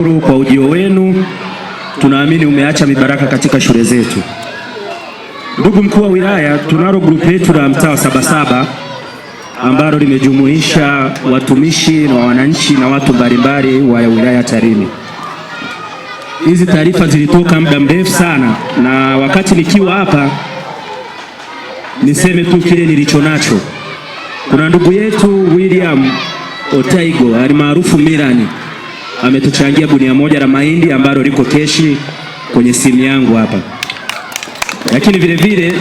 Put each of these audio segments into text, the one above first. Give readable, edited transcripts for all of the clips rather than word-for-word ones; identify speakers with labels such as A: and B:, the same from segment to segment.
A: Kwa ujio wenu, tunaamini umeacha mibaraka katika shule zetu. Ndugu mkuu wa wilaya, tunalo grupu letu la mtaa wa Sabasaba ambalo limejumuisha watumishi na wananchi na watu mbalimbali wa wilaya Tarime. Hizi taarifa zilitoka muda mrefu sana, na wakati nikiwa hapa niseme tu kile nilichonacho. Kuna ndugu yetu William Otaigo alimaarufu Milani ametuchangia gunia moja la mahindi ambalo liko keshi kwenye simu yangu hapa. Lakini vile vile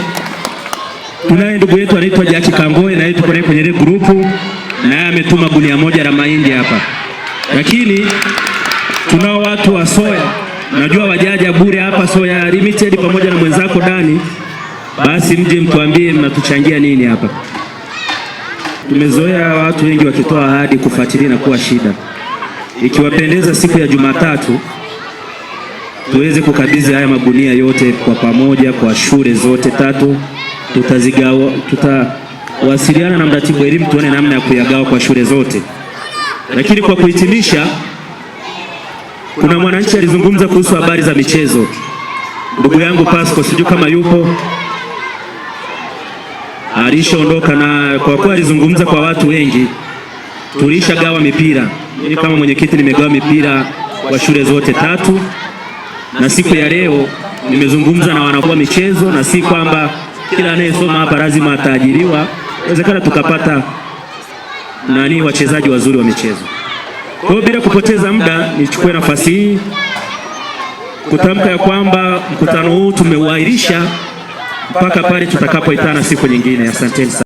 A: tunaye ndugu yetu anaitwa Jackie Kangoe, na yuko kwenye ile grupu, naye ametuma gunia moja la mahindi hapa. Lakini tunao watu wa soya, najua wajaja bure hapa Soya Limited pamoja na mwenzako Dani, basi mje mtuambie mnatuchangia nini hapa. Tumezoea watu wengi wakitoa ahadi kufuatilia na kuwa shida. Ikiwapendeza siku ya Jumatatu tuweze kukabidhi haya magunia yote kwa pamoja kwa shule zote tatu. Tutawasiliana na mratibu elimu tuone namna ya kuyagawa kwa shule zote. Lakini kwa kuhitimisha, kuna mwananchi alizungumza kuhusu habari za michezo. Ndugu yangu Pasco, sijui kama yupo, alishaondoka, na kwa kuwa alizungumza kwa watu wengi, tulishagawa mipira. Mimi kama mwenyekiti nimegawa mipira kwa shule zote tatu, na siku ya leo nimezungumza na wanakuwa michezo, na si kwamba kila anayesoma hapa lazima ataajiriwa. Inawezekana tukapata wachezaji wazuri wa michezo. Kwa hiyo bila kupoteza muda, nichukue nafasi hii kutamka ya kwamba mkutano huu tumeuahirisha mpaka pale tutakapoitana siku nyingine. Asanteni sana.